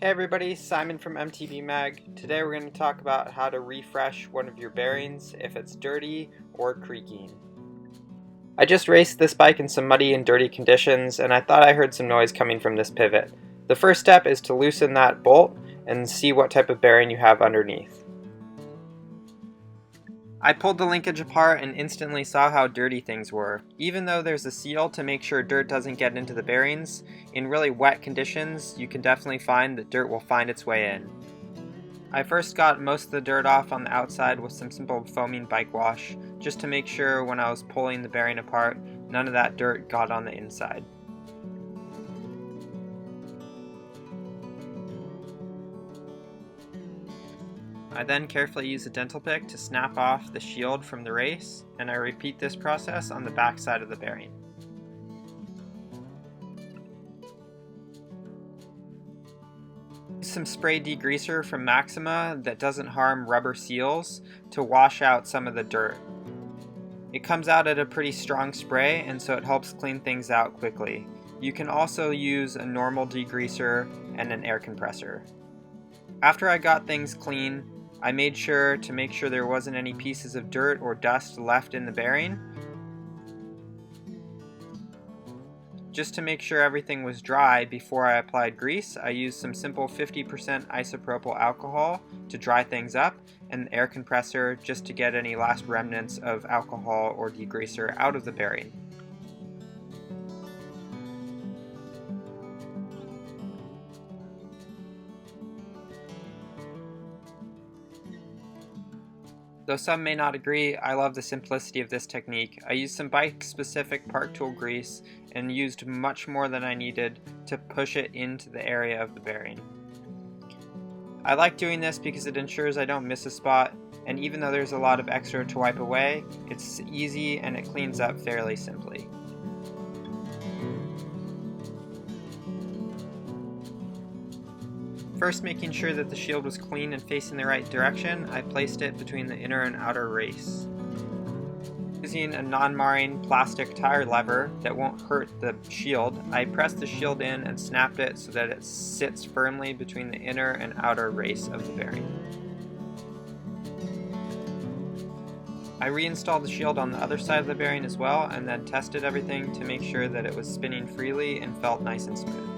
Hey everybody, Simon from MTB-Mag. Today we're going to talk about how to refresh one of your bearings if it's dirty or creaking. I just raced this bike in some muddy and dirty conditions and I thought I heard some noise coming from this pivot. The first step is to loosen that bolt and see what type of bearing you have underneath. I pulled the linkage apart and instantly saw how dirty things were. Even though there's a seal to make sure dirt doesn't get into the bearings, in really wet conditions you can definitely find that dirt will find its way in. I first got most of the dirt off on the outside with some simple foaming bike wash, just to make sure when I was pulling the bearing apart, none of that dirt got on the inside. I then carefully use a dental pick to snap off the shield from the race, and I repeat this process on the back side of the bearing. Use some spray degreaser from Maxima that doesn't harm rubber seals to wash out some of the dirt. It comes out at a pretty strong spray, and so it helps clean things out quickly. You can also use a normal degreaser and an air compressor. After I got things clean, I made sure to make sure there wasn't any pieces of dirt or dust left in the bearing. Just to make sure everything was dry before I applied grease, I used some simple 50% isopropyl alcohol to dry things up, and the air compressor just to get any last remnants of alcohol or degreaser out of the bearing. Though some may not agree, I love the simplicity of this technique. I used some bike-specific park tool grease and used much more than I needed to push it into the area of the bearing. I like doing this because it ensures I don't miss a spot, and even though there's a lot of extra to wipe away, it's easy and it cleans up fairly simply. First, making sure that the shield was clean and facing the right direction, I placed it between the inner and outer race. Using a non-marring plastic tire lever that won't hurt the shield, I pressed the shield in and snapped it so that it sits firmly between the inner and outer race of the bearing. I reinstalled the shield on the other side of the bearing as well, and then tested everything to make sure that it was spinning freely and felt nice and smooth.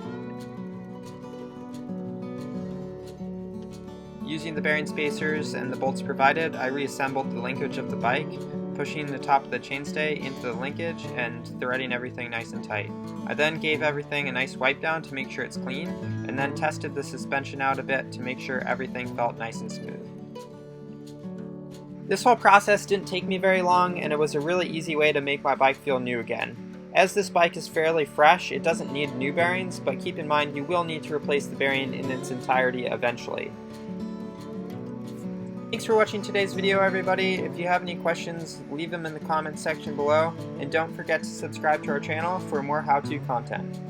Using the bearing spacers and the bolts provided, I reassembled the linkage of the bike, pushing the top of the chainstay into the linkage and threading everything nice and tight. I then gave everything a nice wipe down to make sure it's clean, and then tested the suspension out a bit to make sure everything felt nice and smooth. This whole process didn't take me very long, and it was a really easy way to make my bike feel new again. As this bike is fairly fresh, it doesn't need new bearings, but keep in mind you will need to replace the bearing in its entirety eventually. Thanks for watching today's video, everybody. If you have any questions, leave them in the comments section below, and don't forget to subscribe to our channel for more how-to content.